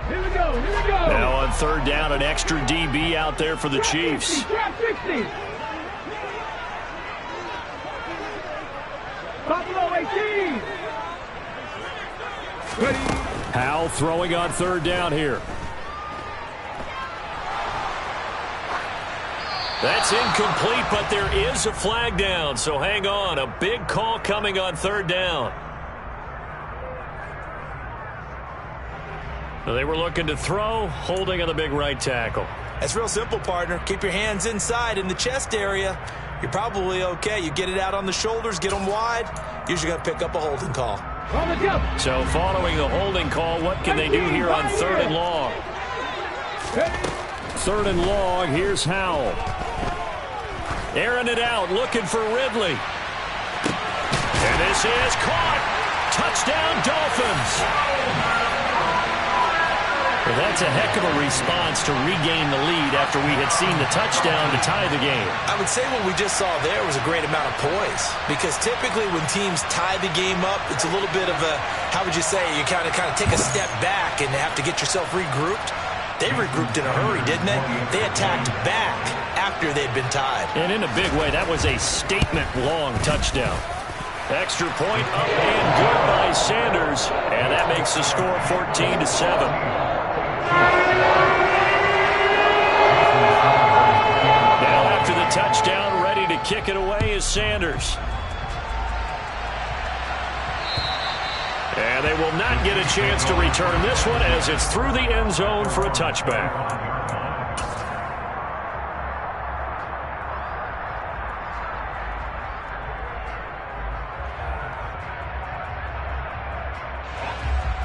Here we go. Now on third down, an extra DB out there for the Chiefs. 60. Buffalo 18. Howell throwing on third down here. That's incomplete, but there is a flag down, so hang on. A big call coming on third down. They were looking to throw, holding on the big right tackle. That's real simple, partner. Keep your hands inside in the chest area. You're probably okay. You get it out on the shoulders, get them wide. Usually going to pick up a holding call. So following the holding call, what can they do here on third and long? Third and long, here's Howell. Airing it out, looking for Ridley. And this is caught. Touchdown, Dolphins. Well, that's a heck of a response to regain the lead after we had seen the touchdown to tie the game. I would say what we just saw there was a great amount of poise, because typically when teams tie the game up, it's a little bit of a, how would you say, you kind of take a step back and have to get yourself regrouped. They regrouped in a hurry, didn't they? They attacked back after they'd been tied. And in a big way, that was a statement-long touchdown. Extra point up and good by Sanders, and that makes the score 14-7. Now after the touchdown, ready to kick it away is Sanders. And they will not get a chance to return this one as it's through the end zone for a touchback.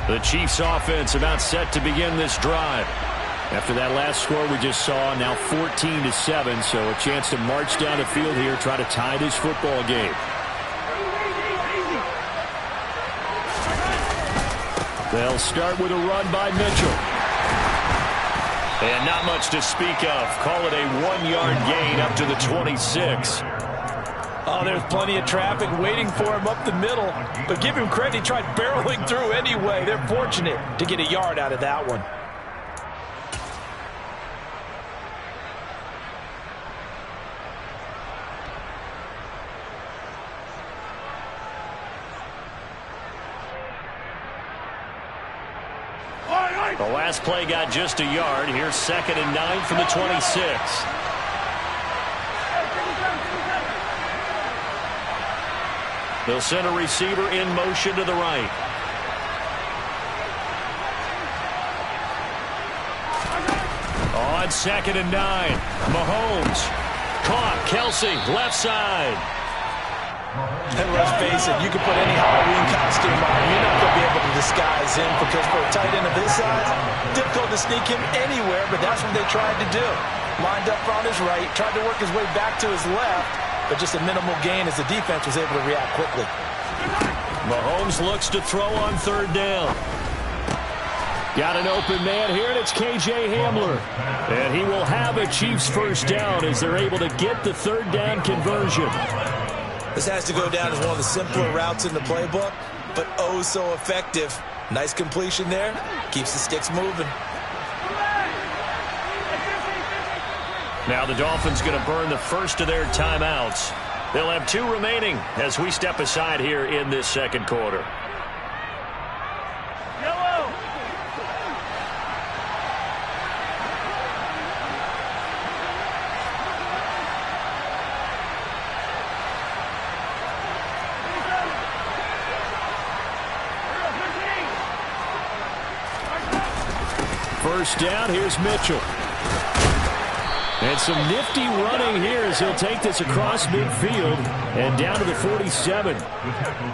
The Chiefs offense about set to begin this drive. After that last score we just saw, now 14-7, so a chance to march down the field here, try to tie this football game. They'll start with a run by Mitchell. And not much to speak of. Call it a 1-yard gain up to the 26. Oh, there's plenty of traffic waiting for him up the middle. But give him credit, he tried barreling through anyway. They're fortunate to get a yard out of that one. The last play got just a yard. Here's 2nd and 9 from the 26. They'll send a receiver in motion to the right. On 2nd and 9. Mahomes. Caught. Kelsey. Left side. And let's face it, you can put any Halloween costume on. You're not going to be able to disguise him, because for a tight end of his size, difficult to sneak him anywhere, but that's what they tried to do. Lined up on his right, tried to work his way back to his left, but just a minimal gain as the defense was able to react quickly. Mahomes looks to throw on third down. Got an open man here, and it's K.J. Hamler. And he will have a Chiefs first down as they're able to get the third down conversion. This has to go down as one of the simpler routes in the playbook, but oh so effective. Nice completion there. Keeps the sticks moving. Now the Dolphins going to burn the first of their timeouts. They'll have 2 remaining as we step aside here in this second quarter. First down, here's Mitchell. And some nifty running here as he'll take this across midfield and down to the 47.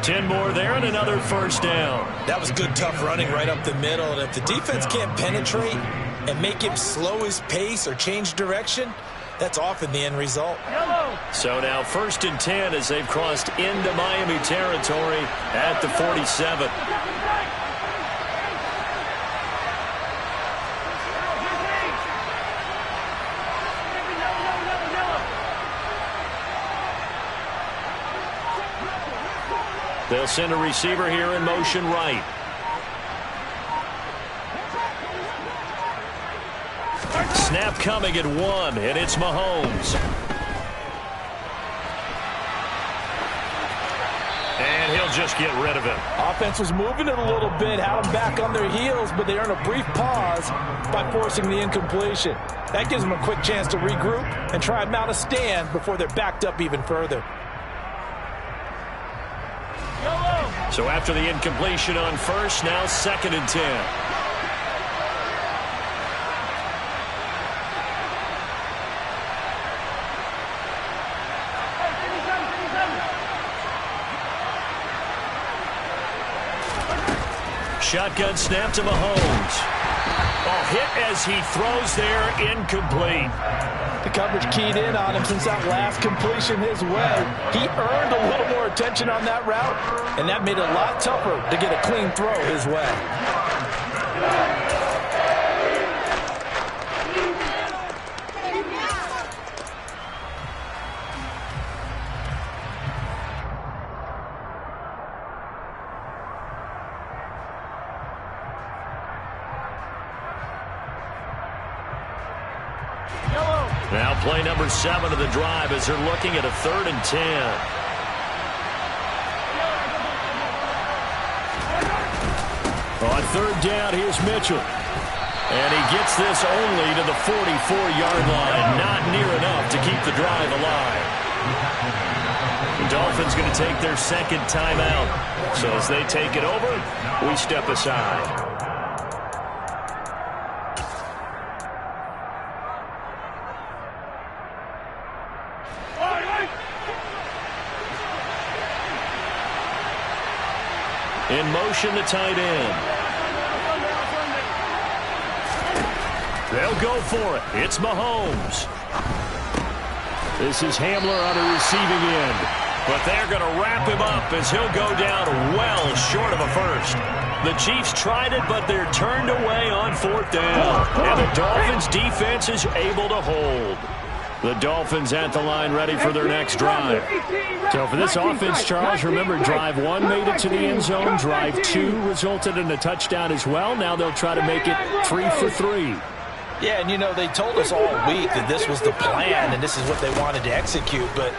10 more there and another first down. That was good, tough running right up the middle. And if the defense can't penetrate and make him slow his pace or change direction, that's often the end result. So now 1st and 10 as they've crossed into Miami territory at the 47. They'll send a receiver here in motion right. Snap coming at 1, and it's Mahomes. And he'll just get rid of it. Offense was moving it a little bit, had them back on their heels, but they earn a brief pause by forcing the incompletion. That gives them a quick chance to regroup and try and mount a stand before they're backed up even further. So after the incompletion on first, now 2nd and 10. Shotgun snap to Mahomes. Oh, hit as he throws there, incomplete. The coverage keyed in on him since that last completion his way. He earned a little more attention on that route, and that made it a lot tougher to get a clean throw his way. Now play number 7 of the drive as they're looking at a 3rd and 10. On 3rd down, here's Mitchell. And he gets this only to the 44-yard line. Not near enough to keep the drive alive. The Dolphins going to take their 2nd timeout. So as they take it over, we step aside. In motion, the tight end. They'll go for it. It's Mahomes. This is Hamler on a receiving end. But they're going to wrap him up as he'll go down well short of a first. The Chiefs tried it, but they're turned away on 4th down. And the Dolphins' defense is able to hold. The Dolphins at the line ready for their next drive. So for this offense, Charles, remember drive 1 made it to the end zone. Drive 2 resulted in a touchdown as well. Now they'll try to make it 3 for 3. Yeah, and you know, they told us all week that this was the plan and this is what they wanted to execute, but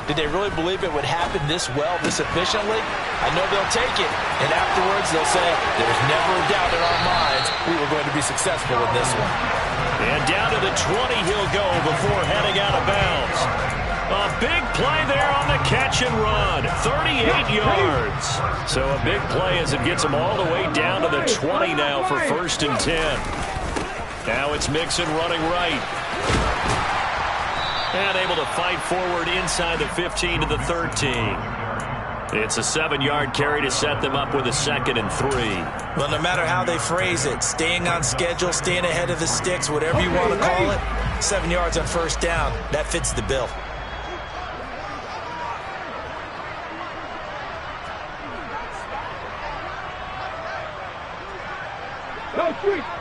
did they really believe it would happen this well, this efficiently? I know they'll take it, and afterwards they'll say, there's never a doubt in our minds we were going to be successful in this one. And down to the 20 he'll go before heading out of bounds. A big play there on the catch and run. 38 yards. So a big play as it gets him all the way down to the 20 now for 1st and 10. Now it's Mixon running right. And able to fight forward inside the 15 to the 13. It's a 7-yard carry to set them up with a 2nd and 3. Well, no matter how they phrase it, staying on schedule, staying ahead of the sticks, whatever you want to call it, 7 yards on 1st down, that fits the bill.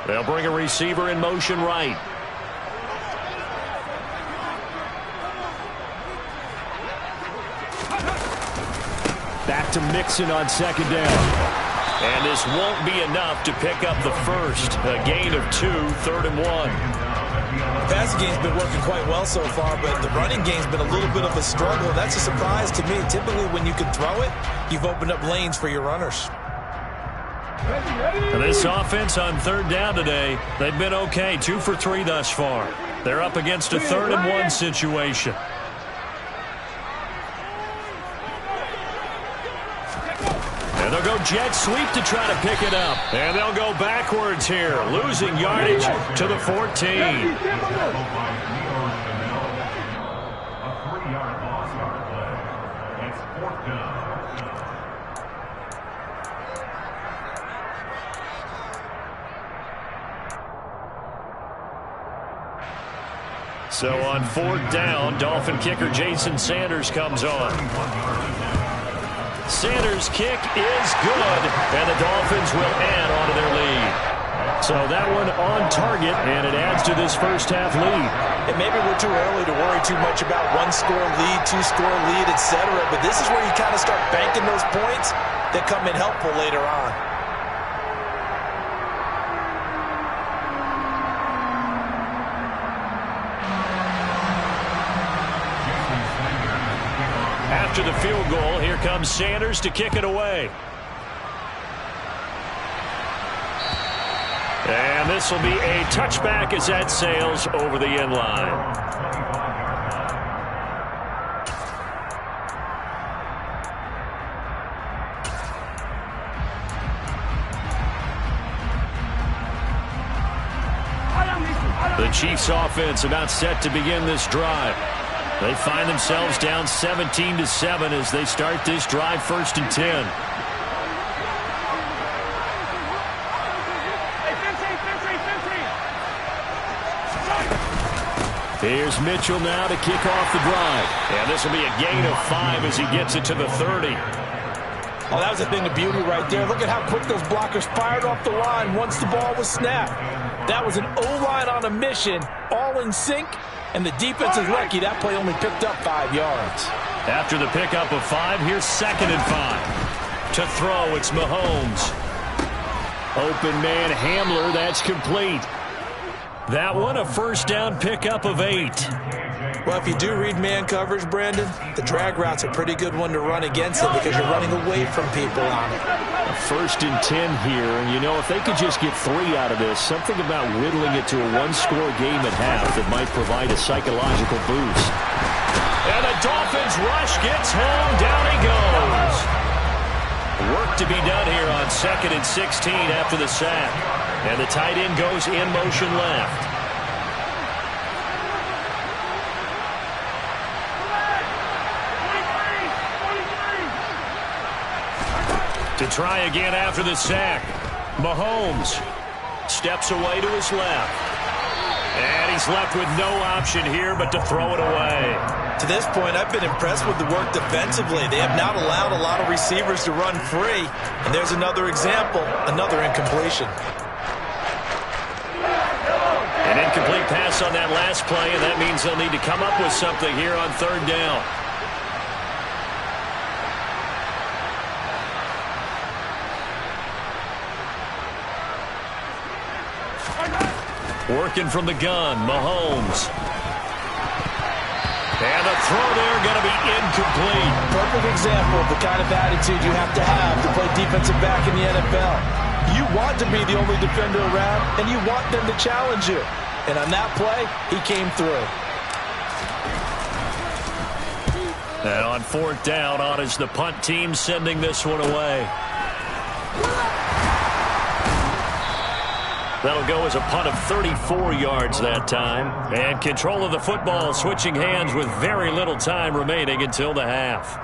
They'll bring a receiver in motion right. Back to Mixon on 2nd down. And this won't be enough to pick up the first. A gain of 2, 3rd and 1. The passing game's been working quite well so far, but the running game's been a little bit of a struggle. That's a surprise to me. Typically, when you can throw it, you've opened up lanes for your runners. This offense on 3rd down today, they've been okay. 2 for 3 thus far. They're up against a 3rd and 1 situation. And they'll go jet sweep to try to pick it up. And they'll go backwards here, losing yardage to the 14. A 3-yard loss on the play. It's 4th down. So on 4th down, Dolphin kicker Jason Sanders comes on. Sanders' kick is good, and the Dolphins will add on to their lead. So that one on target, and it adds to this first half lead. And maybe we're too early to worry too much about 1-score lead, 2-score lead, etc. But this is where you kind of start banking those points that come in helpful later on. comes Sanders to kick it away. And this will be a touchback as that sails over the end line. The Chiefs offense about set to begin this drive. They find themselves down 17-7 as they start this drive 1st and 10. Here's Mitchell now to kick off the drive. And this will be a gain of 5 as he gets it to the 30. Oh, that was a thing of beauty right there. Look at how quick those blockers fired off the line once the ball was snapped. That was an O-line on a mission, all in sync, and the defense is lucky that play only picked up 5 yards. After the pickup of 5, here's 2nd and 5. To throw, it's Mahomes. Open man Hamler, that's complete. That one, a 1st down pickup of 8. Well, if you do read man coverage, Brandon, the drag route's a pretty good one to run against it because you're running away from people on it. A 1st and 10 here, and you know, if they could just get 3 out of this, something about whittling it to a 1-score game at half that might provide a psychological boost. And the Dolphins rush gets home, down he goes. Work to be done here on 2nd and 16 after the sack. And the tight end goes in motion left. To try again after the sack. Mahomes steps away to his left. And he's left with no option here but to throw it away. To this point, I've been impressed with the work defensively. They have not allowed a lot of receivers to run free. And there's another example, another incompletion. An incomplete pass on that last play, and that means they'll need to come up with something here on 3rd down. Working from the gun, Mahomes. And the throw there going to be incomplete. Perfect example of the kind of attitude you have to play defensive back in the NFL. You want to be the only defender around, and you want them to challenge you. And on that play, he came through. And on 4th down, on is the punt team sending this one away. That'll go as a punt of 34 yards that time. And control of the football switching hands with very little time remaining until the half.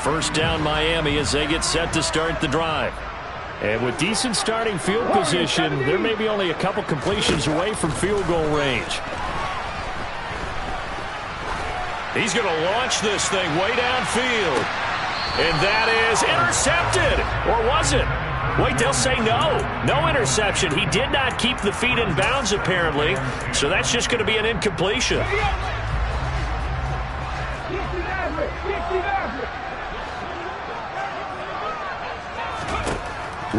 First down Miami as they get set to start the drive. And with decent starting field position, they're maybe only a couple completions away from field goal range. He's going to launch this thing way downfield. And that is intercepted. Or was it? Wait, they'll say no. No interception. He did not keep the feet in bounds, apparently. So that's just going to be an incompletion.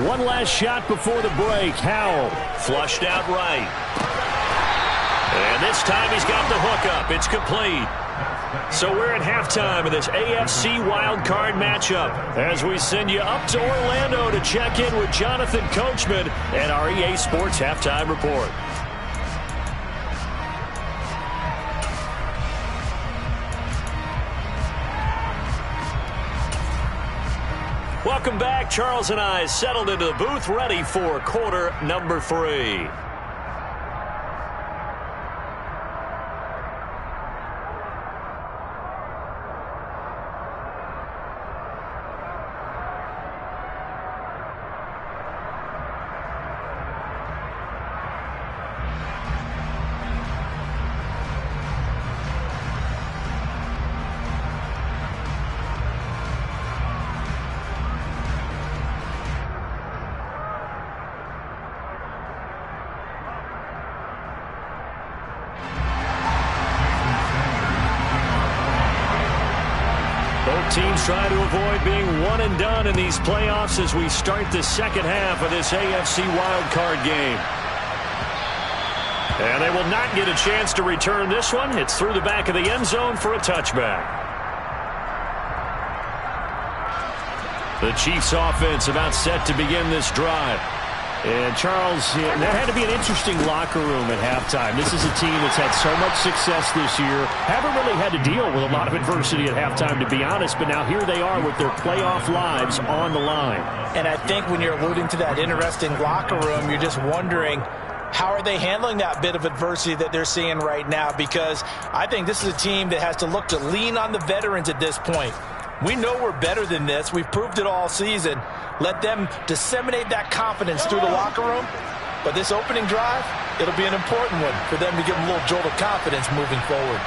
One last shot before the break. Howell flushed out right. And this time he's got the hook up. It's complete. So we're at halftime of this AFC wildcard matchup as we send you up to Orlando to check in with Jonathan Coachman and our EA Sports Halftime Report. Welcome back. Charles and I settled into the booth ready for quarter number 3. Teams trying to avoid being one and done in these playoffs as we start the second half of this AFC wildcard game. And they will not get a chance to return this one. It's through the back of the end zone for a touchback. The Chiefs offense about set to begin this drive. And Charles, that had to be an interesting locker room at halftime. This is a team that's had so much success this year. Haven't really had to deal with a lot of adversity at halftime, to be honest. But now here they are with their playoff lives on the line. And I think when you're alluding to that interesting locker room, you're just wondering, how are they handling that bit of adversity that they're seeing right now? Because I think this is a team that has to look to lean on the veterans at this point. We know we're better than this. We've proved it all season. Let them disseminate that confidence through the locker room. But this opening drive, it'll be an important one for them to give them a little jolt of confidence moving forward.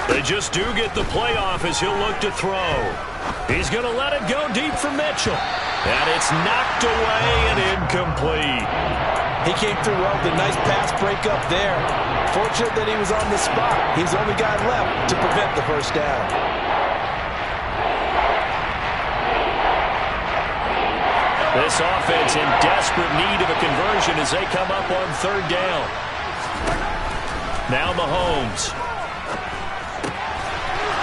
They just do get the playoff as he'll look to throw. He's going to let it go deep for Mitchell. And it's knocked away and incomplete. He came through well with a nice pass breakup there. Fortunate that he was on the spot. He's the only guy left to prevent the first down. This offense in desperate need of a conversion as they come up on third down. Now Mahomes.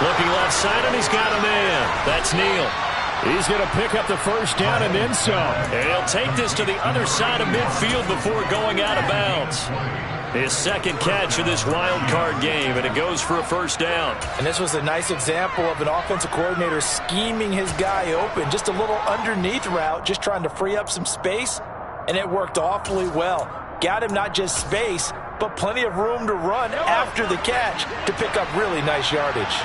Looking left side, and he's got a man. That's Neal. He's going to pick up the first down and then some. And he'll take this to the other side of midfield before going out of bounds. His second catch of this wild card game, and it goes for a first down. And this was a nice example of an offensive coordinator scheming his guy open. Just a little underneath route, just trying to free up some space, and it worked awfully well. Got him not just space, but plenty of room to run after the catch to pick up really nice yardage.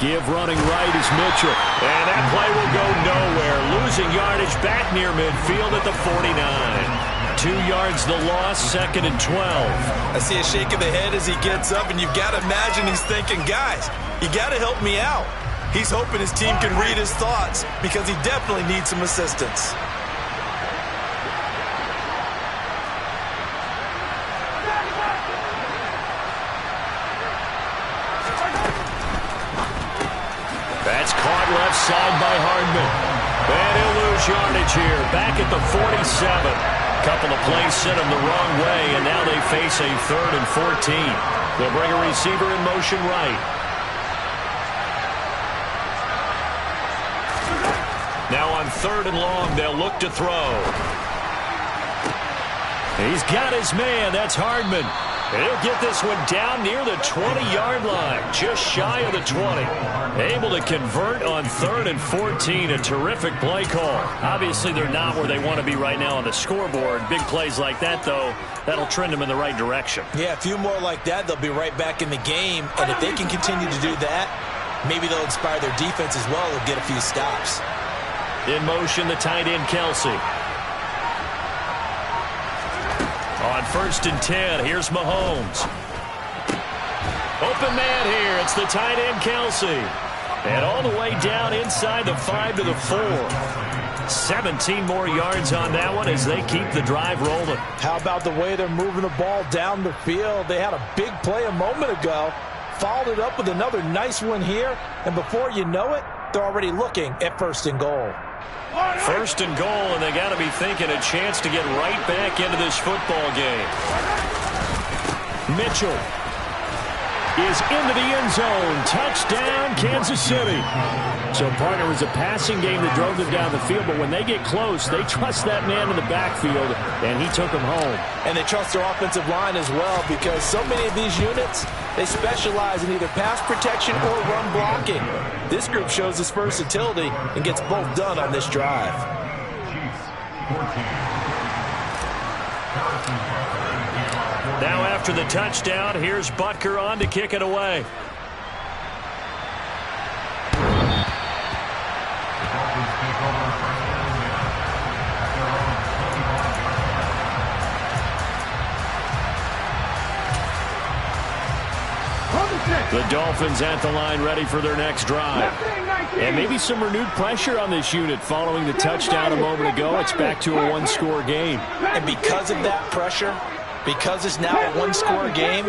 Give running right is Mitchell. And that play will go nowhere. Losing yardage back near midfield at the 49. 2 yards the loss, 2nd and 12. I see a shake of the head as he gets up, and you've got to imagine he's thinking, guys, you got to help me out. He's hoping his team can read his thoughts because he definitely needs some assistance. That's caught left side by Hardman. And he'll lose yardage here. Back at the 47. Couple of plays sent him the wrong way, and now they face a 3rd and 14. They'll bring a receiver in motion right. Now on 3rd and long, they'll look to throw. He's got his man. That's Hardman. He'll get this one down near the 20-yard line, just shy of the 20. Able to convert on 3rd and 14, a terrific play call. Obviously, they're not where they want to be right now on the scoreboard. Big plays like that, though, that'll trend them in the right direction. Yeah, a few more like that, they'll be right back in the game. And if they can continue to do that, maybe they'll inspire their defense as well. They'll get a few stops. In motion, the tight end, Kelsey. On 1st and 10, here's Mahomes. Open man here. It's the tight end, Kelsey. And all the way down inside the 5 to the 4. 17 more yards on that one as they keep the drive rolling. How about the way they're moving the ball down the field? They had a big play a moment ago. Followed it up with another nice one here. And before you know it, they're already looking at 1st and goal. 1st and goal, and they got to be thinking a chance to get right back into this football game. Mitchell is into the end zone. Touchdown, Kansas City. So, partner, it was a passing game that drove them down the field, but when they get close, they trust that man in the backfield, and he took them home. And they trust their offensive line as well, because so many of these units, they specialize in either pass protection or run blocking. This group shows its versatility and gets both done on this drive. Now after the touchdown, here's Butker on to kick it away. The Dolphins at the line ready for their next drive. And maybe some renewed pressure on this unit following the touchdown a moment ago. It's back to a 1-score game. And because of that pressure, Because it's now a one-score game,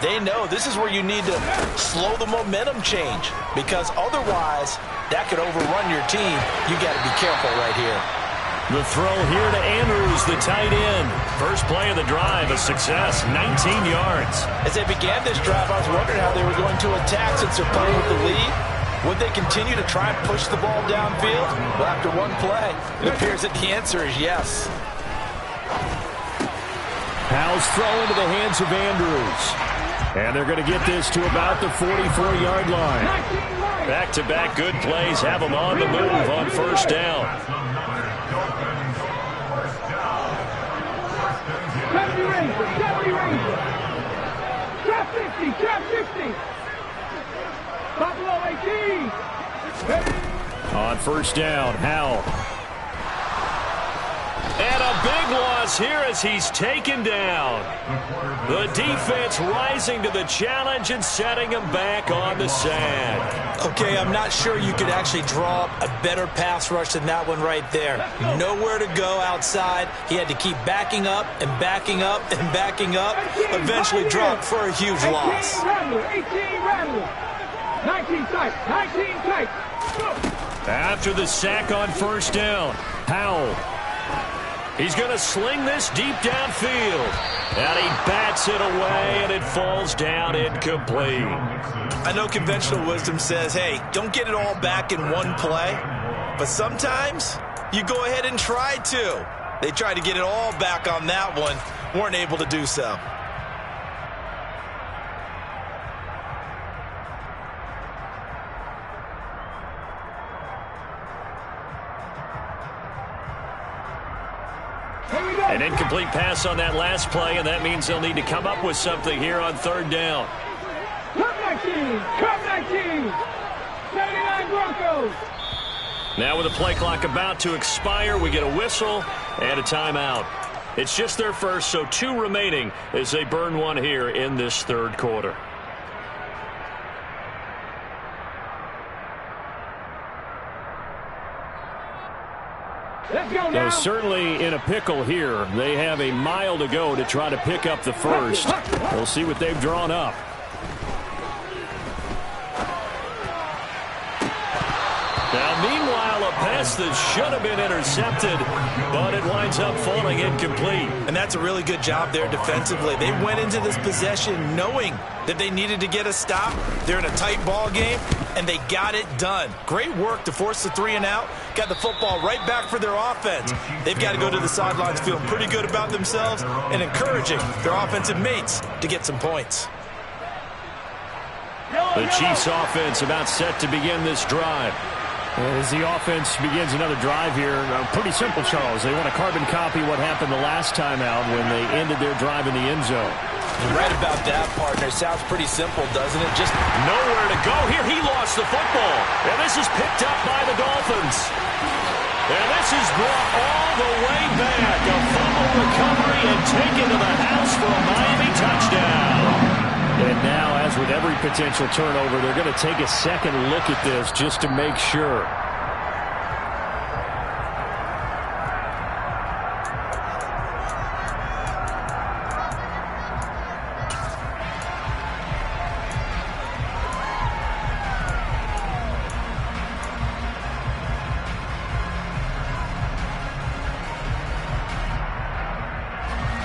they know this is where you need to slow the momentum change, because otherwise that could overrun your team. You got to be careful right here. The throw here to Andrews, the tight end. First play of the drive, a success, 19 yards. As they began this drive, I was wondering how they were going to attack since they're playing with the lead. Would they continue to try and push the ball downfield? Well, after one play, it appears that the answer is yes. Powell's throw into the hands of Andrews. And they're going to get this to about the 44-yard line. Back-to-back good plays have them on the move on first down. Trap 50, trap 50. Buffalo 18. On first down, Howell. And a big loss here as he's taken down. The defense rising to the challenge and setting him back on the sand. Okay, I'm not sure you could actually draw up a better pass rush than that one right there. Nowhere to go outside. He had to keep backing up and backing up and backing up. Eventually dropped for a huge loss. 18 Rattler. 19 tight. 19 tight. After the sack on first down, Howell. He's going to sling this deep downfield. And he bats it away, and it falls down incomplete. I know conventional wisdom says, hey, don't get it all back in one play. But sometimes you go ahead and try to. They tried to get it all back on that one. Weren't able to do so. An incomplete pass on that last play, and that means they'll need to come up with something here on third down. Cup 19, Cup 19. 79 Broncos. Now with the play clock about to expire, we get a whistle and a timeout. It's just their first, so 2 remaining as they burn one here in this third quarter. So certainly in a pickle here. They have a mile to go to try to pick up the first. We'll see what they've drawn up. Now, meanwhile, a pass that should have been intercepted, but it winds up falling incomplete. And that's a really good job there defensively. They went into this possession knowing that they needed to get a stop. They're in a tight ball game, and they got it done. Great work to force the 3 and out. Got the football right back for their offense. They've got to go to the sidelines feeling pretty good about themselves and encouraging their offensive mates to get some points. The Chiefs offense about set to begin this drive. As the offense begins another drive here, pretty simple, Charles. They want to carbon copy what happened the last time out when they ended their drive in the end zone. You're right about that, partner. Sounds pretty simple, doesn't it? Just nowhere to go here. He lost the football. And this is picked up by the Dolphins. And this is brought all the way back. A fumble recovery and taken to the house for a Miami touchdown. And now, as with every potential turnover, they're going to take a second look at this just to make sure.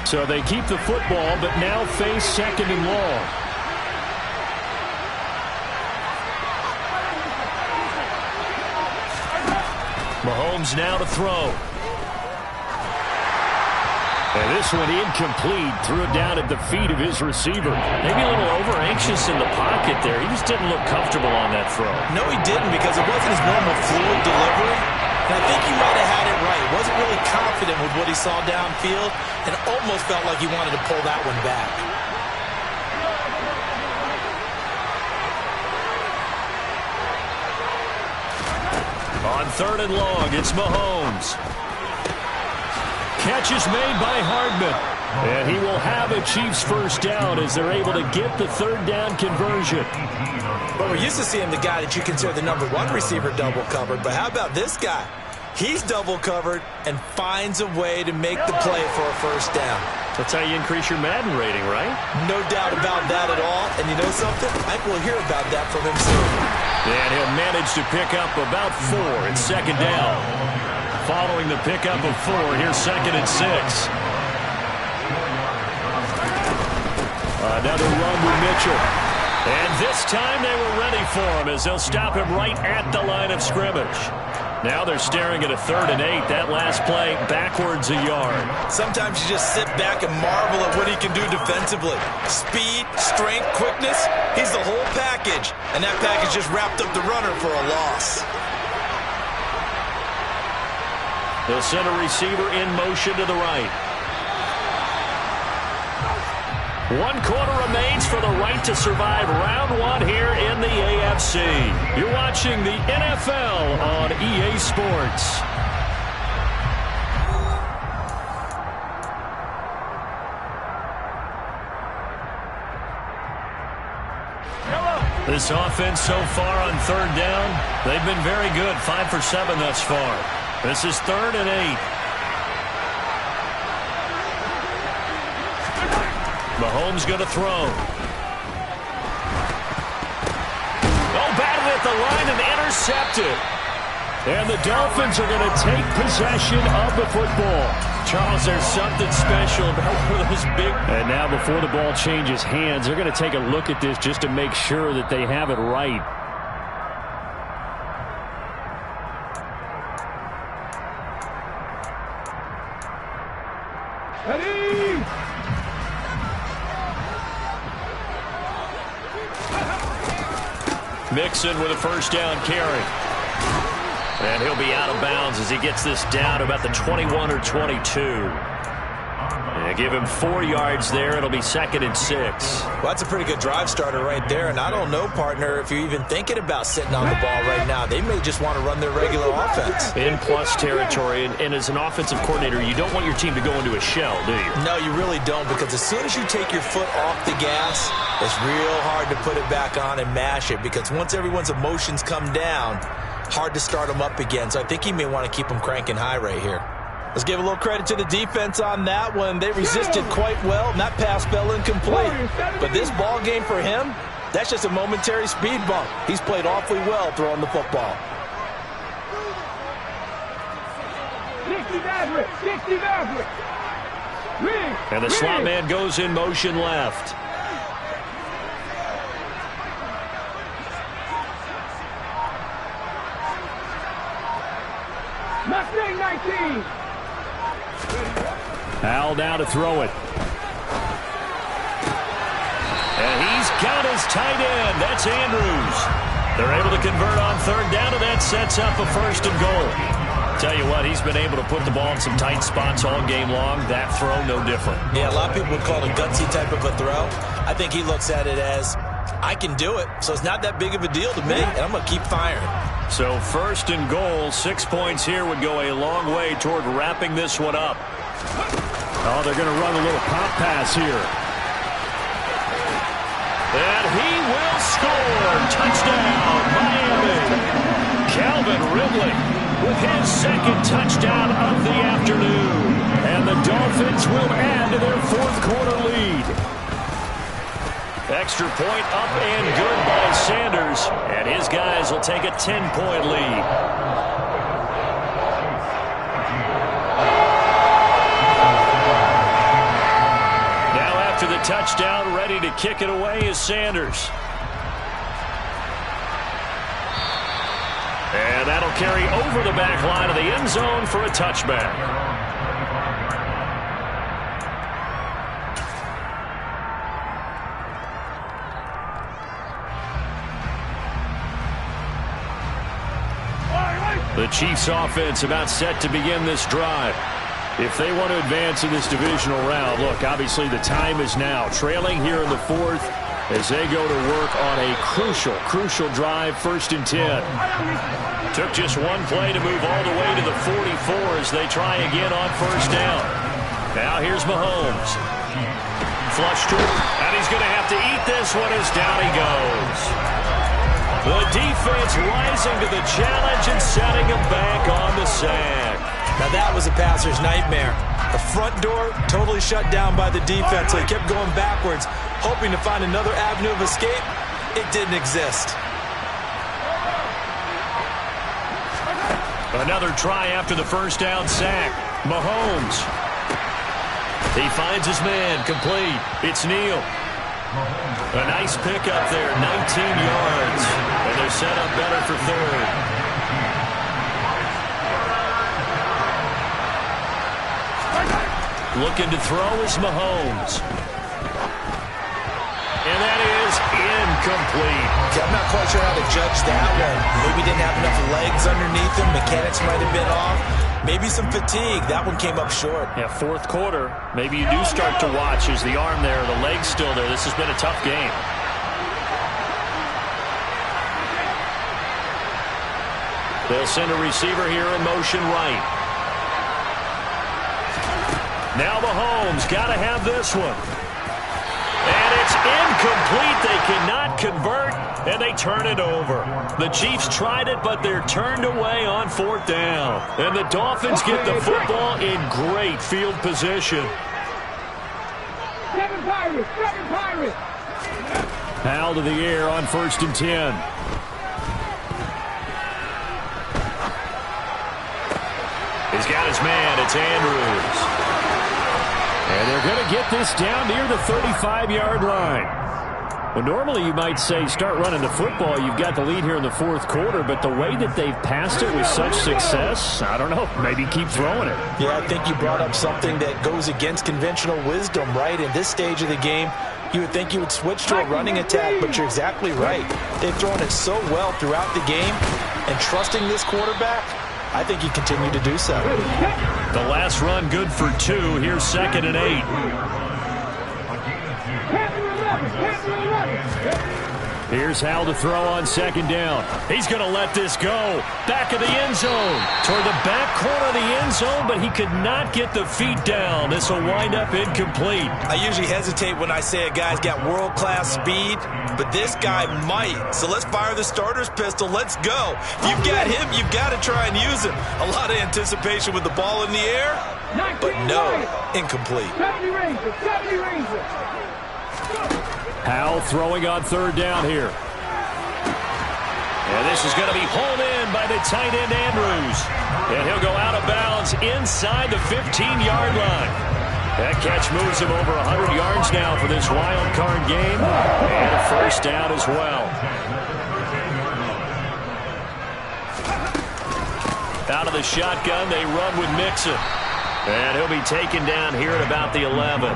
So they keep the football, but now face second and long. Mahomes now to throw. And this one incomplete. Threw it down at the feet of his receiver. Maybe a little over-anxious in the pocket there. He just didn't look comfortable on that throw. No, he didn't, because it wasn't his normal fluid delivery. And I think he might have had it right. He wasn't really confident with what he saw downfield and almost felt like he wanted to pull that one back. On third and long, it's Mahomes. Catch is made by Hardman. And he will have a Chiefs first down as they're able to get the third down conversion. But we're used to seeing the guy that you consider the number 1 receiver double covered. But how about this guy? He's double covered and finds a way to make the play for a first down. That's how you increase your Madden rating, right? No doubt about that at all. And you know something? I think we'll hear about that from him soon. And he'll manage to pick up about 4. It's second down. Following the pickup of 4, here's 2nd and 6. Another run with Mitchell. And this time they were ready for him as they'll stop him right at the line of scrimmage. Now they're staring at a 3rd and 8. That last play backwards a yard. Sometimes you just sit back and marvel at what he can do defensively. Speed, strength, quickness. He's the whole package. And that package just wrapped up the runner for a loss. They'll send a receiver in motion to the right. 1 quarter remains for the right to survive round 1 here in the AFC. You're watching the NFL on EA Sports. This offense so far on 3rd down, they've been very good. 5 for 7 thus far. This is 3rd and 8. Mahomes going to throw. Oh, batted at the line and intercepted. And the Dolphins are going to take possession of the football. Charles, there's something special about those big. And now before the ball changes hands, they're going to take a look at this just to make sure that they have it right. Ready? Mixon with a 1st down carry. And he'll be out of bounds as he gets this down about the 21 or 22. And give him 4 yards there. It'll be 2nd and 6. Well, that's a pretty good drive starter right there. And I don't know, partner, if you're even thinking about sitting on the ball right now. They may just want to run their regular offense. In plus territory. And as an offensive coordinator, you don't want your team to go into a shell, do you? No, you really don't, because as soon as you take your foot off the gas, it's real hard to put it back on and mash it, because once everyone's emotions come down, hard to start them up again. So I think he may want to keep them cranking high right here. Let's give a little credit to the defense on that one. They resisted quite well, and that pass fell incomplete. But this ball game for him, that's just a momentary speed bump. He's played awfully well throwing the football. 60 Maverick! 60 Maverick! And the slot man goes in motion left. Mustang 19! Al now to throw it. And he's got his tight end. That's Andrews. They're able to convert on 3rd down, and that sets up a 1st and goal. Tell you what, he's been able to put the ball in some tight spots all game long. That throw, no different. Yeah, a lot of people would call it a gutsy type of a throw. I think he looks at it as, I can do it, so it's not that big of a deal to me, and I'm going to keep firing. So 1st and goal, 6 points here would go a long way toward wrapping this one up. Oh, they're going to run a little pop pass here. And he will score. Touchdown, Miami. Calvin Ridley with his 2nd touchdown of the afternoon. And the Dolphins will add to their 4th quarter lead. Extra point up and good by Sanders. And his guys will take a 10-point lead. Now after the touchdown, ready to kick it away is Sanders. And that'll carry over the back line of the end zone for a touchback. The Chiefs offense about set to begin this drive. If they want to advance in this divisional round, look, obviously the time is now. Trailing here in the 4th as they go to work on a crucial drive, 1st and 10. Took just one play to move all the way to the 44 as they try again on 1st down. Now here's Mahomes. Flush to him, and he's going to have to eat this one as down he goes. The defense rising to the challenge and setting him back on the sack. Now that was a passer's nightmare. The front door totally shut down by the defense, so he kept going backwards, hoping to find another avenue of escape. It didn't exist. Another try after the first down sack. Mahomes. He finds his man, complete. It's Neal. A nice pick up there, 19 yards. And they're set up better for third. Looking to throw is Mahomes. And that is incomplete. I'm not quite sure how to judge that one. Maybe didn't have enough legs underneath him. Mechanics might have been off. Maybe some fatigue. That one came up short. Yeah, fourth quarter. Maybe you do start to watch. Is the arm there, the leg's still there? This has been a tough game. They'll send a receiver here in motion right. Now Mahomes got to have this one. And it's incomplete. They cannot convert, and they turn it over. The Chiefs tried it, but they're turned away on fourth down. And the Dolphins get the football in great field position. Seven Pirates, seven Pirates. Powell to the air on 1st and 10. He's got his man. It's Andrews. And they're going to get this down near the 35-yard line. Well, normally you might say start running the football. You've got the lead here in the fourth quarter, but the way that they've passed it with such success, I don't know, maybe keep throwing it. Yeah, I think you brought up something that goes against conventional wisdom, right? In this stage of the game, you would think you would switch to a running attack, but you're exactly right. They've thrown it so well throughout the game, and trusting this quarterback, I think you continue to do so. The last run good for 2. Here's 2nd and 8. Here's Howell to throw on 2nd down. He's going to let this go. Back of the end zone. Toward the back corner of the end zone, but he could not get the feet down. This will wind up incomplete. I usually hesitate when I say a guy's got world-class speed, but this guy might. So let's fire the starter's pistol. Let's go. If you've got him, you've got to try and use him. A lot of anticipation with the ball in the air, but no, incomplete. 70 Rangers, 70 Rangers. Howell throwing on 3rd down here. And this is going to be hauled in by the tight end Andrews. And he'll go out of bounds inside the 15-yard line. That catch moves him over 100 yards now for this wild card game. And a first down as well. Out of the shotgun, they run with Mixon. And he'll be taken down here at about the 11.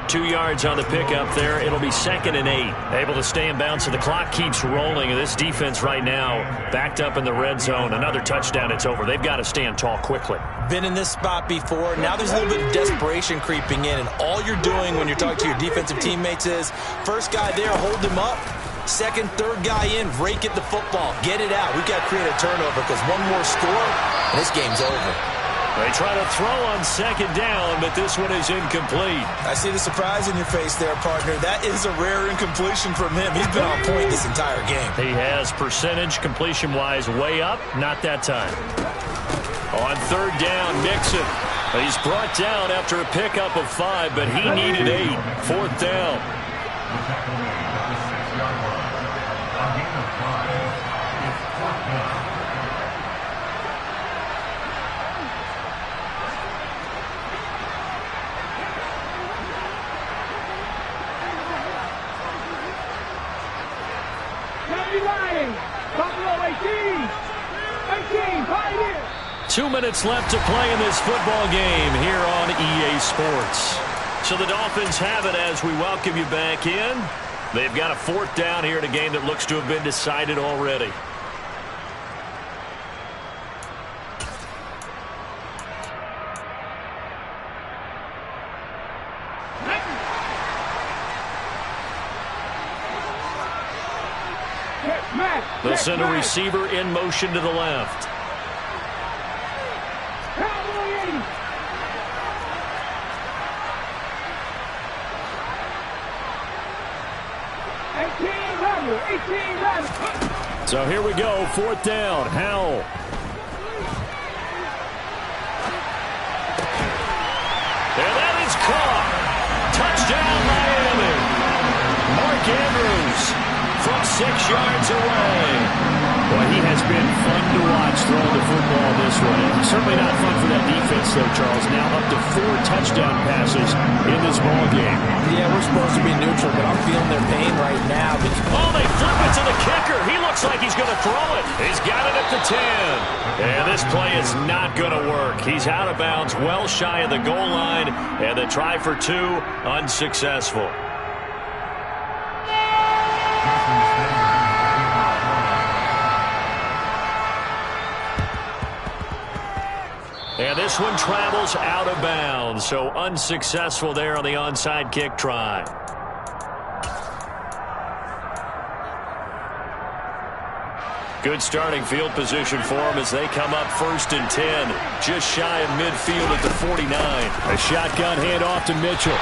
2 yards on the pickup there. It'll be 2nd and 8. Able to stay in bounds, so the clock keeps rolling. And this defense right now backed up in the red zone. Another touchdown, it's over. They've got to stand tall quickly. Been in this spot before. Now there's a little bit of desperation creeping in. And all you're doing when you're talking to your defensive teammates is, first guy there, hold him up. Second, third guy in, rake at the football. Get it out. We've got to create a turnover because one more score, and this game's over. They try to throw on 2nd down, but this one is incomplete. I see the surprise in your face there, partner. That is a rare incompletion from him. He's been on point this entire game. He has percentage completion-wise way up. Not that time. On 3rd down, Mixon. He's brought down after a pickup of 5, but he needed 8. 4th down. Buffalo 18, Pioneers. 2 minutes left to play in this football game here on EA Sports. So the Dolphins have it as we welcome you back in. They've got a 4th down here in a game that looks to have been decided already. They'll send a receiver in motion to the left. So here we go, 4th down, Howell. yards away. Boy, he has been fun to watch throwing the football this way. Certainly not fun for that defense, though, Charles. Now up to 4 touchdown passes in this ball game. Yeah, we're supposed to be neutral, but I'm feeling their pain right now. Oh, they flip it to the kicker. He looks like he's going to throw it. He's got it at the 10. And this play is not going to work. He's out of bounds, well shy of the goal line, and the try for 2 unsuccessful. And this one travels out of bounds, so unsuccessful there on the onside kick try. Good starting field position for them as they come up 1st and 10, just shy of midfield at the 49. A shotgun handoff to Mitchell.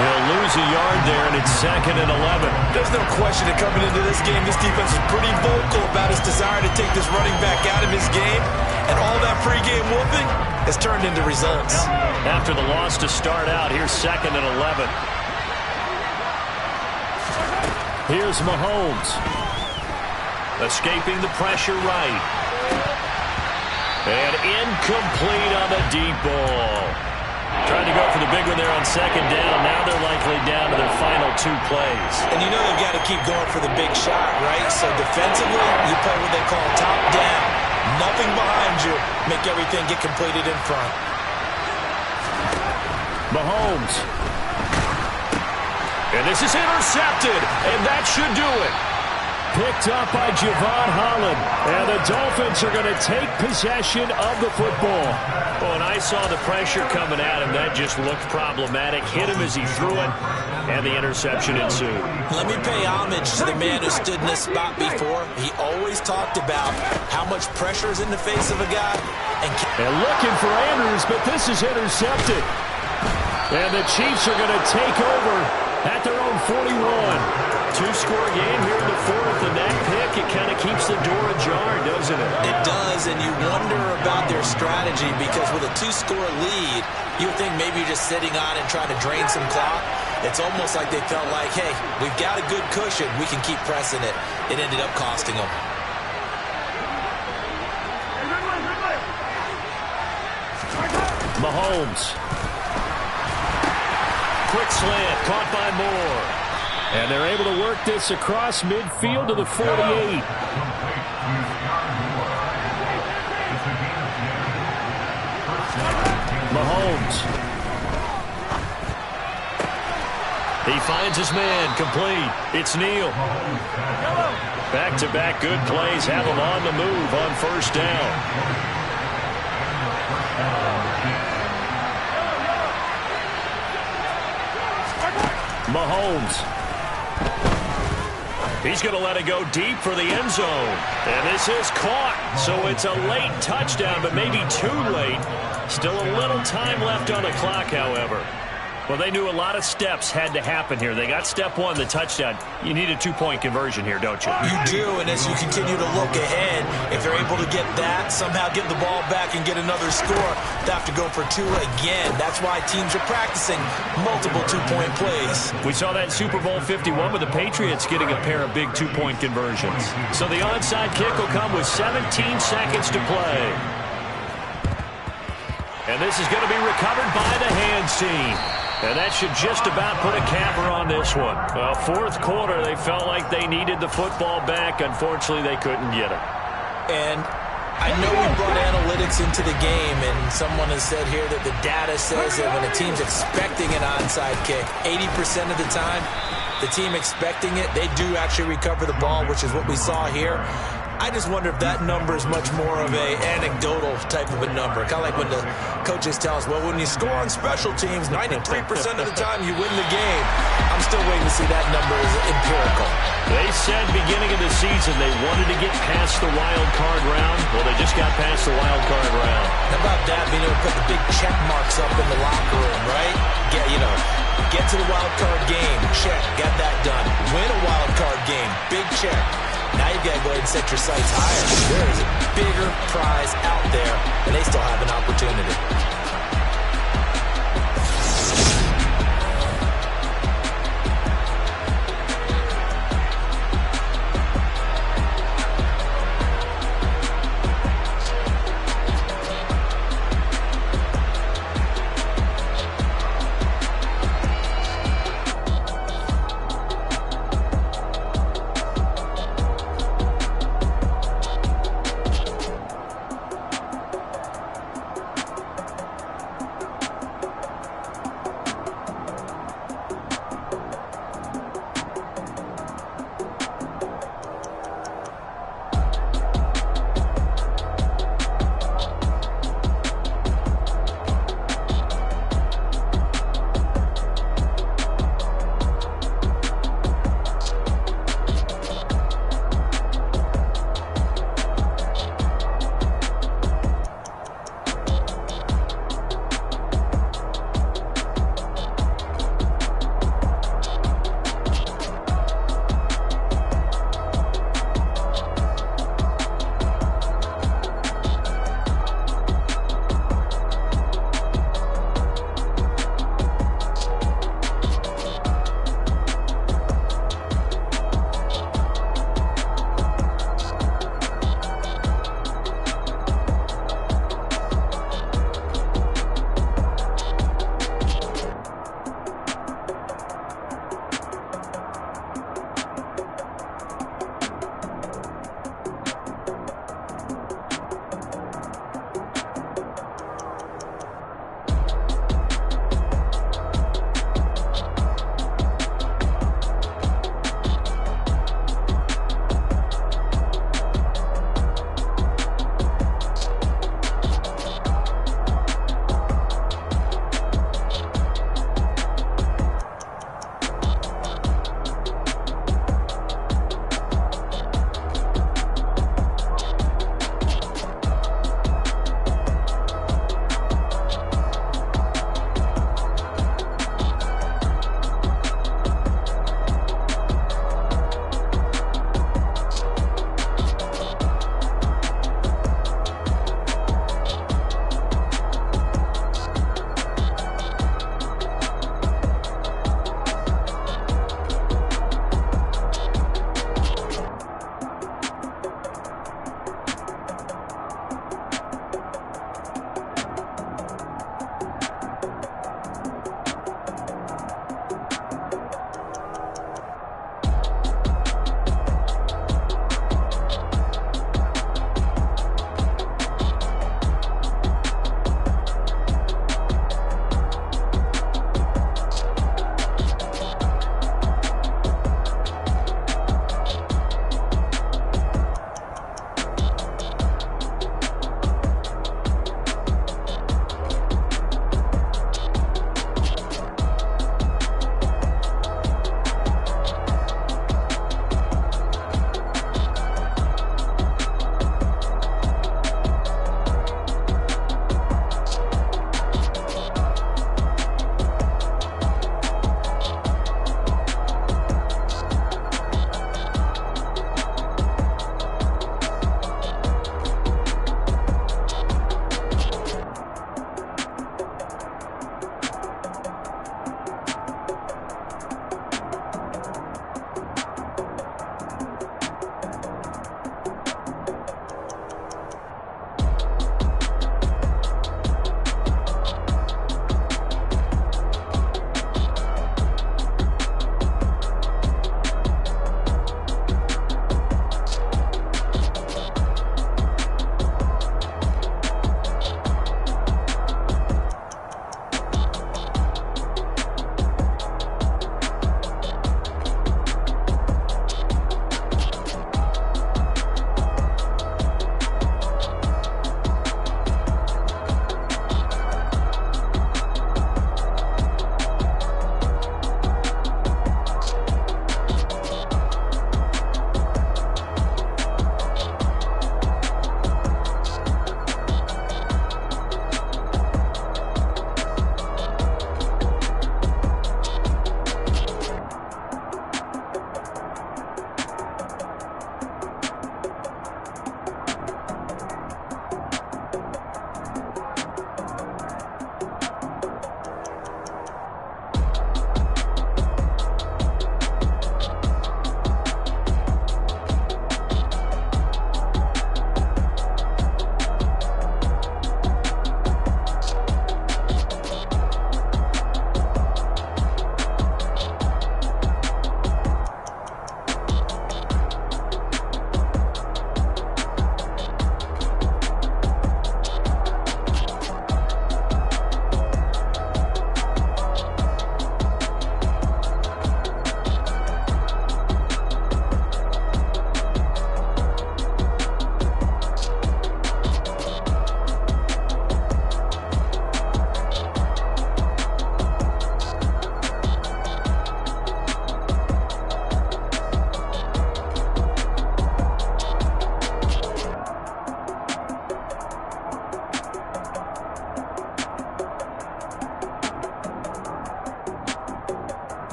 He'll lose a yard there, and it's 2nd and 11. There's no question that coming into this game, this defense is pretty vocal about his desire to take this running back out of his game. And all that pregame whooping has turned into results. After the loss to start out, here's 2nd and 11. Here's Mahomes. Escaping the pressure right. And incomplete on the deep ball. Trying to go for the big one there on 2nd down. Now they're likely down to their final 2 plays. And you know they've got to keep going for the big shot, right? So defensively, you play what they call top down. Nothing behind you. Make everything get completed in front. Mahomes. And this is intercepted. And that should do it. Picked up by Javon Holland. And the Dolphins are going to take possession of the football. Well, when I saw the pressure coming at him, that just looked problematic. Hit him as he threw it, and the interception ensued. Let me pay homage to the man who stood in this spot before. He always talked about how much pressure is in the face of a guy. And looking for Andrews, but this is intercepted. And the Chiefs are going to take over at their own 41. 2-score game here in the 4th, and that pick, it kind of keeps the door ajar, doesn't it? It does, and you wonder about their strategy because with a 2-score lead, you would think maybe you're just sitting on and trying to drain some clock. It's almost like they felt like, hey, we've got a good cushion. We can keep pressing it. It ended up costing them. Mahomes. Quick slant, caught by Moore. And they're able to work this across midfield to the 48. Mahomes. He finds his man, complete. It's Neal. Back-to-back good plays have him on the move on 1st down. Mahomes. He's going to let it go deep for the end zone. And this is caught. So it's a late touchdown, but maybe too late. Still a little time left on the clock, however. Well, they knew a lot of steps had to happen here. They got step 1, the touchdown. You need a 2-point conversion here, don't you? You do, and as you continue to look ahead, if they're able to get that, somehow get the ball back and get another score, they have to go for 2 again. That's why teams are practicing multiple 2-point plays. We saw that Super Bowl 51 with the Patriots getting a pair of big 2-point conversions. So the onside kick will come with 17 seconds to play. And this is going to be recovered by the hands team. And that should just about put a capper on this one. Well, 4th quarter, they felt like they needed the football back. Unfortunately, they couldn't get it. And I know we brought analytics into the game, and someone has said here that the data says that when a team's expecting an onside kick, 80% of the time, the team expecting it, they do actually recover the ball, which is what we saw here. I just wonder if that number is much more of a anecdotal type of a number. Kind of like when the coaches tell us, well, when you score on special teams, 93% of the time you win the game. I'm still waiting to see that number is empirical. They said beginning of the season they wanted to get past the wild card round. Well, they just got past the wild card round. How about that, being able to put the big check marks up in the locker room, right? Get to the wild card game, check, got that done. Win a wild card game, big check. Now you've got to go ahead and set your sights higher. There is a bigger prize out there, and they still have an opportunity.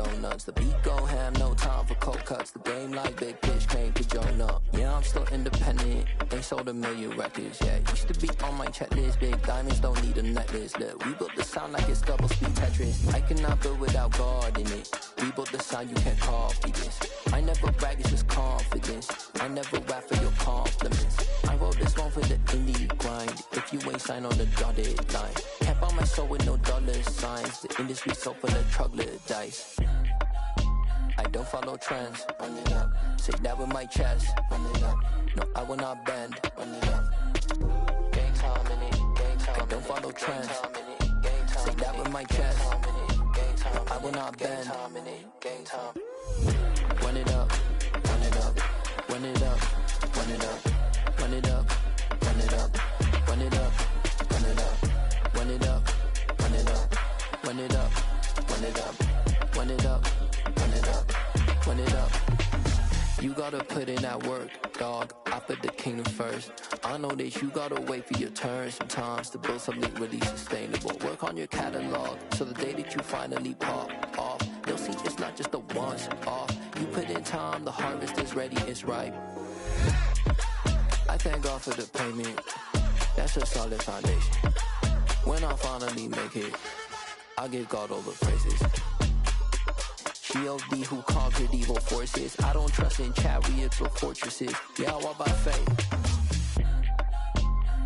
donuts. The beat go ham, no time for cold cuts. The game like big bitch came to join up. Yeah, I'm still independent, ain't sold a million records yet. Used to be on my checklist, big diamonds don't need a necklace. Look, we built the sound like it's double speed Tetris. I cannot build without God in it. We built the sound, you can't copy this. I never brag, it's just confidence. I never rap for your compliments. I wrote this one for the indie grind. If you ain't signed on the dotted line, can't buy my soul with no dollar signs. The industry so full of troglodytes. I don't follow trends. Run it up. Say that with my chest. Run it up. No, I will not bend. Run it up. Gang time in it. Gang time. I don't follow trends. Say that with my chest. No, I will not bend. Gang time. Run it up. Run it up. Run it up. Run it up. Run it up. Run it up. Run it up. Run it up. Run it up. Run it up. Run it up. Run it up. Run it up. Run it up. Run it up. You gotta put in that work, dog. I put the kingdom first. I know that you gotta wait for your turn sometimes to build something really sustainable. Work on your catalog so the day that you finally pop off, they'll see it's not just a once off. You put in time, the harvest is ready, it's ripe. I thank God for the payment. That's a solid foundation. When I finally make it, I give God all the praises. G.O.D. who conquered evil forces. I don't trust in chariots or fortresses. Yeah, I walk by faith.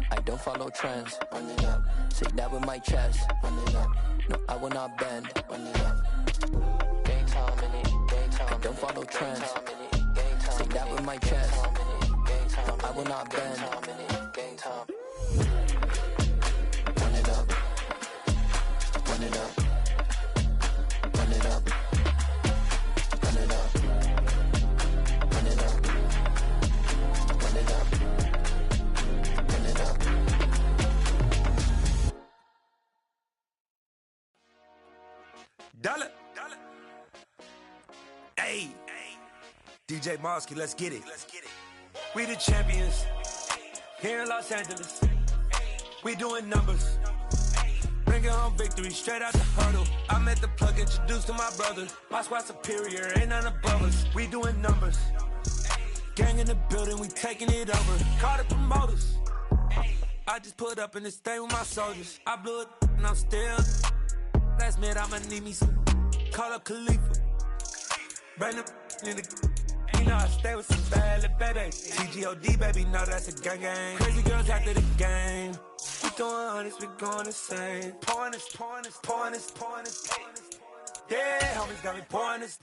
I don't follow trends. Run it up. Say that with my chest. Run it up. No, I will not bend. Run it up. Gang time in it. Gang time. I don't follow trends. Say that with my chest. No, I will not bend. Gang time. Run it up. Run it up. Run it up. Run it up. Run it up. Run it up. Run it up. Dollar. Hey. DJ Mosky, let's get it. We the champions here in Los Angeles. We doing numbers. Bringing home victory straight out the hurdle. I met the plug, introduced to my brother. My squad superior, ain't none above us. We doing numbers. Gang in the building, we taking it over. Call the promoters. I just put up in this thing with my soldiers. I blew it and I'm still. Last minute I'ma need me some. Call up Khalifa. Bring them in the. You know I stay with some bad little baby. TGOD baby, know that's a gang gang. Crazy girls after the game. We doing hundreds, we going insane. Pouring this. Yeah, homies got me pouring this.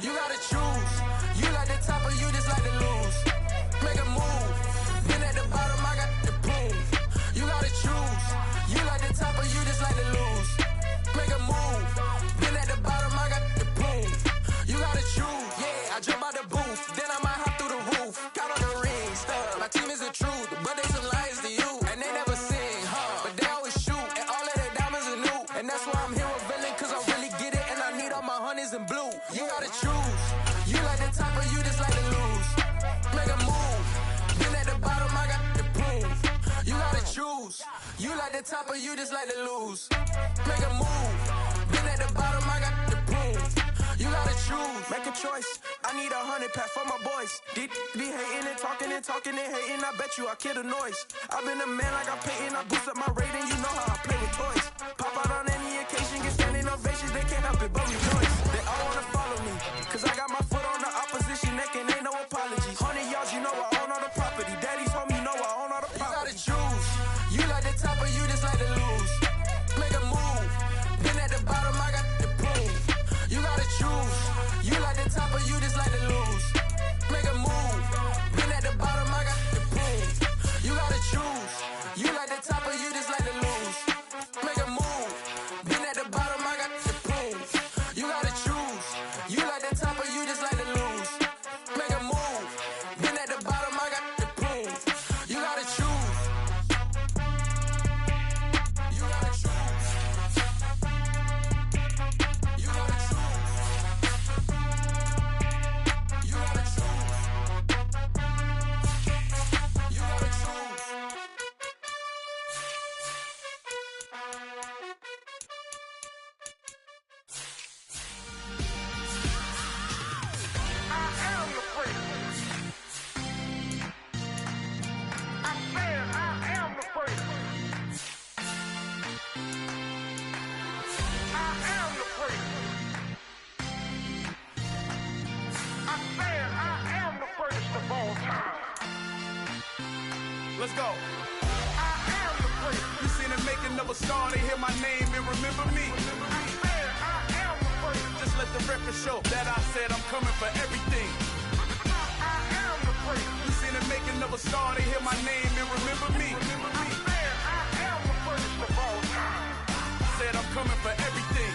You gotta choose. You like the top or you just like to lose. Make a move. Been at the bottom, I got the prove. You gotta choose. You like the top or you just like to lose. Make a move. Been at the bottom, I got the prove. You gotta choose. Yeah, I jump out the booth. Then I might hop through the roof. Count on the rings. My team is the truth, but they some liars to you. And they never sing, but they always shoot. And all of their diamonds are new. And that's why I'm here with villain, cause I really get it. And I need all my honeys in blue. You gotta choose. You like the top or you just like to lose. Make a move. Been at the bottom, I got the proof. You gotta choose. You like the top or you just like to lose. Make a move. Been at the bottom, I got the proof. You gotta choose. Make a choice. I need 100 pack for my boys. Be hating and talking and hating. I bet you I kill the noise. I've been a man like I'm Peyton. I boost up my rating. You know how I play with toys. Pop out on any occasion, get standing ovations. They can't help it but rejoice. They all wanna follow me, cause I got my foot on the opposition neck and ain't no apologies. 100 yards, you know I own all the property. Daddy's home, you know I own all the property. You gotta choose. You like the top or you just like to lose. Make a move. Been at the bottom, I got the proof. You gotta choose. You like the top or you just like to lose. Make a move. Been at the bottom, I got the proof. You gotta choose. You like the top or you just like to lose. Make a move. Been at the bottom, I got the proof. You gotta choose. You like the top or you just like to lose. Make a move. Been at the bottom, I got the proof. You gotta choose. You gotta choose. You gotta choose. You gotta choose. You gotta let's go. I am the place. You seen the making of a star, they hear my name and remember me. I am the place. Just let the record show that I said I'm coming for everything. I am the place. You seen the making of a star, they hear my name and remember me. I am the first of all time. Said I'm coming for everything.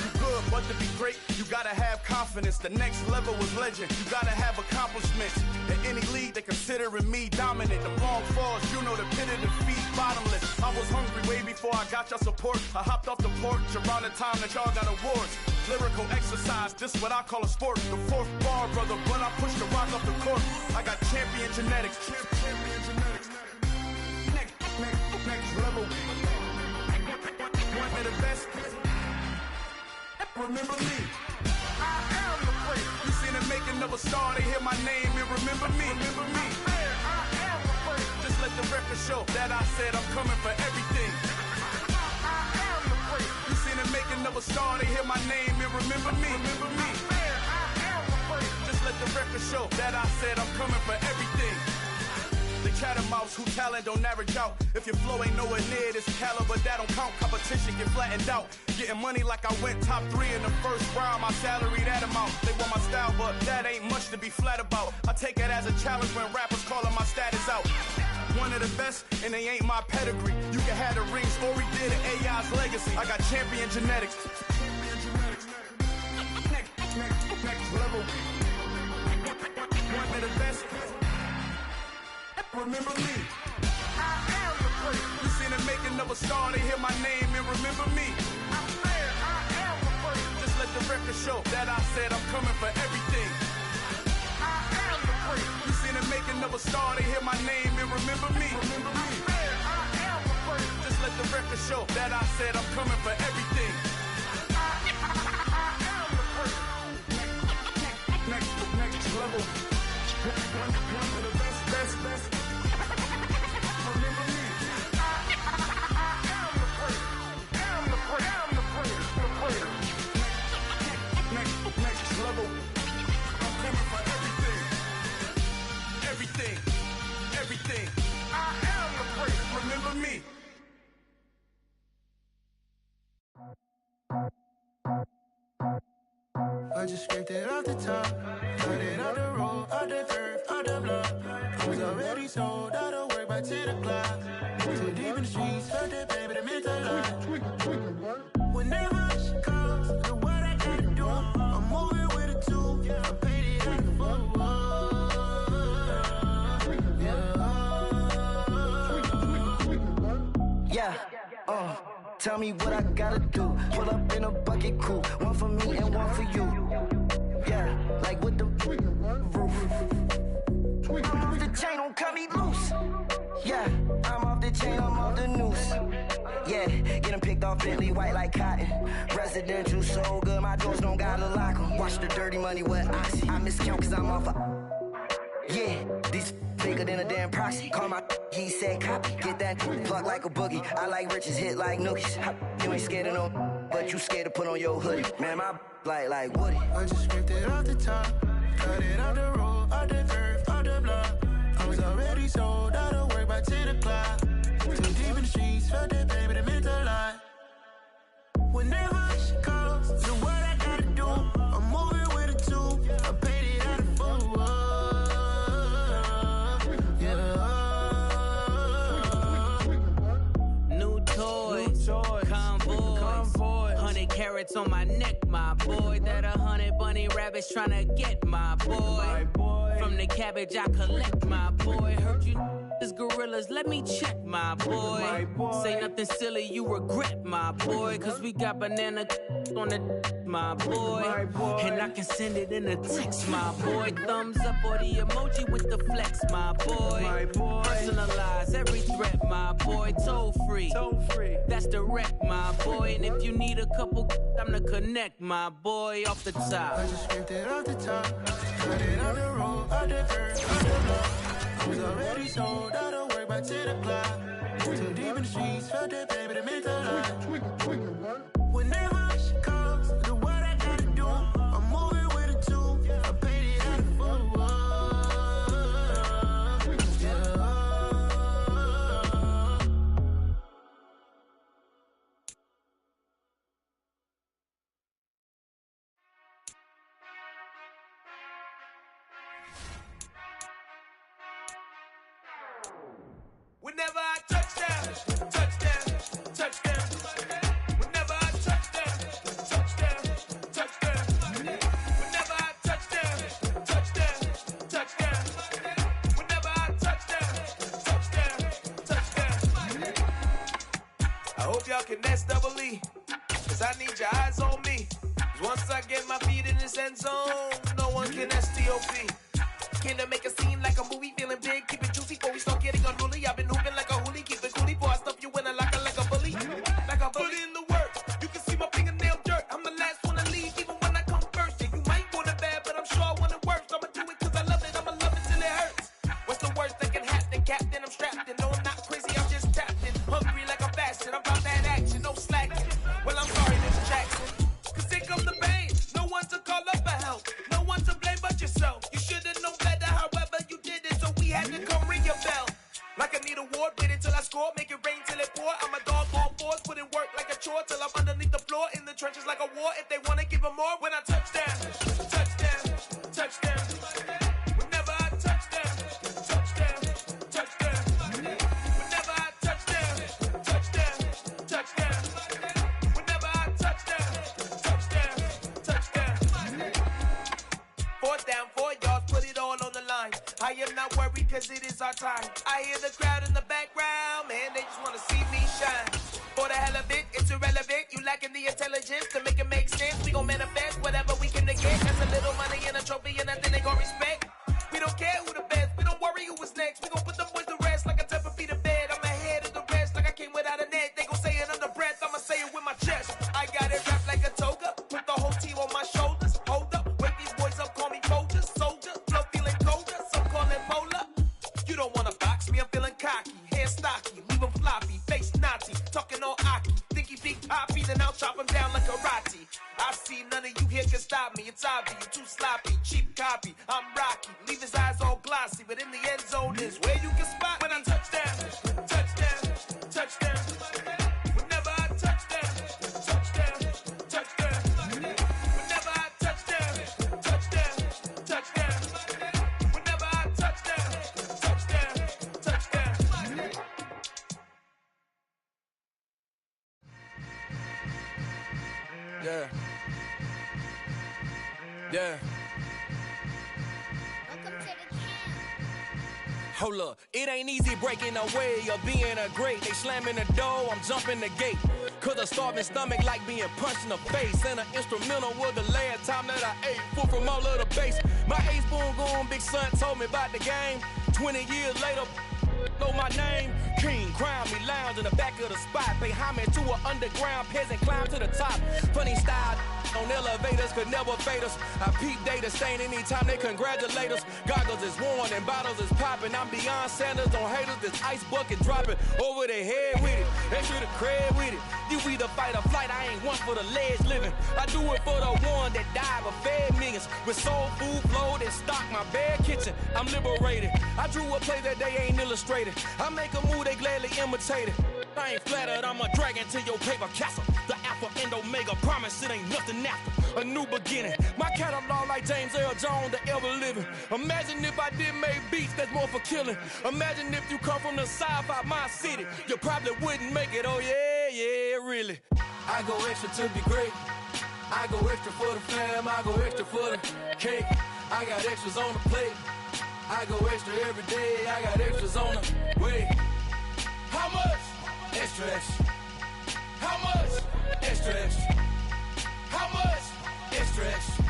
You good, but to be great, you gotta have confidence. The next level was legend. You gotta have accomplishments. In any league, they considering me dominant. The long falls, you know the pit of defeat, bottomless. I was hungry way before I got your support. I hopped off the porch around the time that y'all got awards. Lyrical exercise, this what I call a sport. The fourth bar, brother, but I pushed the rock off the court. I got champion genetics. Champion genetics. Next level. One of the best. Remember me. I am the place. You seen the making of a star, they hear my name and remember me. Remember me. I am the place. Just let the record show that I said I'm coming for everything. I am the place. You seen the making of a star, they hear my name and remember me. Remember me. I am the place. Just let the record show that I said I'm coming for everything. The chattermouths who talent don't average out. If your flow ain't nowhere near this caliber, that don't count. Competition get flattened out. Getting money like I went top 3 in the first round. My salary that amount. They want my style, but that ain't much to be flat about. I take it as a challenge when rappers calling my status out. One of the best, and they ain't my pedigree. You can have the rings, or we did it, AI's legacy. I got champion genetics. Next level. One of the best. Remember me. I am the place. You seen the making of a star, they hear my name and remember me. I am the place. Just let the record show that I said I'm coming for everything. I am the place. You seen the making of a star, they hear my name and remember me. I am the place. Just let the record show that I said I'm coming for everything. I am the place. Next level. One of the best. Remember me. I am the place. I'm the place. Next level. I'm coming for everything. I am the place. Remember me. I just scraped it off the top, cut it out the road, out the earth, out the block. I was already sold, out of work by 10 o'clock. Too deep in the streets, felt that baby, the mental lie. Whenever she calls, the what I gotta do, I'm moving with a two, I paid it out the phone. Tell me what I gotta do. Pull up in a bucket crew, one for me and one for you. Yeah, like with the roof. I'm off the chain, don't cut me loose. Yeah, I'm off the chain, I'm off the noose. Yeah, getting picked off Bentley white like cotton. Residential so good, my doors don't gotta lock 'em. Watch the dirty money with oxy. I miscount cause I'm off a. Yeah, these bigger than a damn proxy. Call my he said copy. Get that plug like a boogie. I like riches, hit like nookies. You ain't scared of no, but you scared to put on your hoodie. Man, my like Woody. I just scraped it off the top, cut it out the road, out the earth, out the block. I was already sold, out of work by 10 o'clock. Too deep in the streets, felt that baby, the mental lie. Whenever she calls, the what I gotta do, I'm moving with a two, I paid it out of four. Convoy, 100 carats on my neck, my boy. That 100 bunny rabbits tryna get my boy. From the cabbage I collect, my boy. Heard you is gorillas, let me check, my boy. Say nothing silly, you regret, my boy. Cause we got banana on the my boy. And I can send it in a text, my boy. Thumbs up or the emoji with the flex, my boy. Personalize every threat, my boy. Toll free, that's direct, my boy. And if you need a couple, I'm to connect, my boy. Off the top, I just scraped it off the top, cut it on the road, out the earth, out the block. I was already sold, out of work by 10 o'clock. Too deep in the streets, felt that baby, the mental lie. Whenever she calls, the what I gotta do, I'm moving with a two, I paid it out of four. Whenever I touchdown, touchdown, touchdown. Whenever I touchdown, touchdown, touchdown. Whenever I touchdown, touchdown, touchdown. Whenever I touchdown, touchdown, touchdown. I hope y'all can S-double-E, cause I need your eyes on me. Cause once I get my feet in this end zone, no one can S-T-O-P. Came to make a scene like a movie, feeling big, keep it juicy before we start getting unruly. I've been hooping like a hoolie, keep it coolie before I stuff you in a locker like a bully. Like a bully in the work, you can see my fingernail dirt. I'm the last one to leave, even when I come first. Yeah, you might want it bad, but I'm sure I want it worse. I'ma do it cause I love it, I'ma love it till it hurts. What's the worst that can happen, Captain? I'm strapped in, no I'm not crazy, I'm just tapped in. Hungry like I'm fasting, I'm about that action, no slacking. Well I'm sorry, Mr. Jackson, cause here comes the pain. No one to call up for help, no one to blame but yourself. You should've known better, however you did it, so we had to come ring your bell. Like I need a ward, wait until I score, make it rain till it pour. I'm a dog on force, put in work like a chore till I'm underneath the floor, in the trenches like a war. If they wanna give them more, when I touchdown, touchdown, touchdown. Whenever I touchdown, touchdown, touchdown. Whenever I touchdown, touchdown, touchdown. Whenever I touchdown, touchdown, touchdown. Fourth down, 4 yards, put it all on the line. I am not worried cause it is our time. I hear the crowd in the background, man, they just wanna see me shine. For the hell of it, it's irrelevant. You lacking the intelligence to make it make sense. We gon' manifest whatever we can get. That's a little money and a trophy and nothing they gon' respect. We don't care who the best, we don't worry who is next. We gon' put them boys to rest like a Tempur-Pedic to bed. I'm ahead of the rest like I came without a net. They gon' say it under breath, I'ma say it with my chest. I got it wrapped like a toga, put the whole team on my shoulders. Hold up, wake these boys up, call me Folger, soldier. Flow feeling colder, some call it polar. You don't wanna box me, I'm feeling cocky. Hair stocky, leave him floppy, face naughty. Talking all aki, think he big poppy, then I'll chop him down like karate. I see none of you here can stop me. It's obvious, you too sloppy, cheap copy. I'm Rocky, leave his eyes all glossy, but in the end zone is where you can spot when I touchdown, touchdown, touchdown. Whenever I touchdown, touchdown, touchdown. Whenever I touchdown, touchdown, touchdown. Whenever I touchdown, touchdown, touchdown. Yeah. Yeah. Hold up, it ain't easy breaking away or being a great. They slamming the door, I'm jumping the gate. Cause a starving stomach like being punched in the face. And an instrumental was the last time that I ate food from all of the base. My ace boom goon, big son told me about the game. 20 years later, know my name. King, crown me, lounge in the back of the spot. Pay homage to an underground peasant, climb to the top. Funny style on elevators could never fade us. I peep data stain anytime they congratulate us. Goggles is worn and bottles is popping. I'm beyond Sanders on haters, this ice bucket dropping over their head with it. Extra the cred with it. You either fight or flight, I ain't one for the ledge living. I do it for the one that died but fed millions. With soul food flowed and stocked my bare kitchen. I'm liberated. I drew a play that they ain't illustrated. I make a move, they gladly imitate it. I ain't flattered, I'm a dragon to your paper castle. The Alpha and Omega, promise it ain't nothing after. A new beginning. My catalog like James Earl Jones, the ever living. Imagine if I did make beats that's more for killing. Imagine if you come from the south out my city. You probably wouldn't make it, oh yeah, yeah, really. I go extra to be great. I go extra for the fam, I go extra for the cake. I got extras on the plate. I go extra every day, I got extras on the way. How much? Extra, extra. How much? Extra, extra. How much? Extra, extra.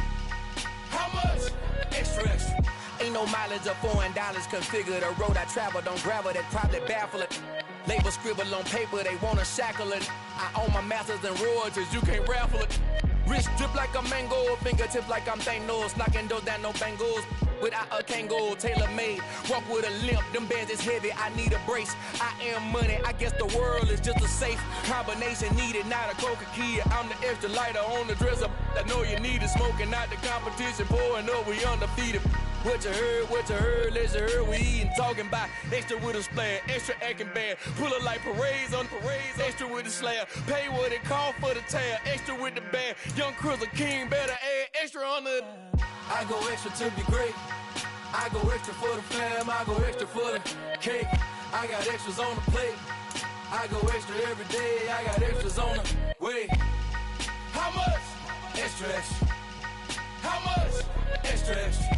How much? Extra, extra. Ain't no mileage of $4 configure the road I travel. Don't gravel that probably baffle it. Label scribble on paper, they wanna shackle it. I own my masters and royalties, you can't raffle it. Wrist drip like a mango, fingertips like I'm Thanos, knocking those down no bangles. Without a Kango, tailor-made, walk with a limp, them bands is heavy, I need a brace. I am money, I guess the world is just a safe combination needed, not a coca key. I'm the extra lighter on the dresser, I know you need it, smoking out the competition, pouring up, we undefeated. What you heard, let's you heard, we eating, talking about extra with a splash, extra acting bad, pull it like parades on parades, extra with the slab, pay what it cost for the tab, extra with the band, young Cruiser King, better add extra on the... I go extra to be great. I go extra for the fam, I go extra for the cake. I got extras on the plate. I go extra every day. I got extras on the way. How much? Extra, extra. How much? Extra, extra.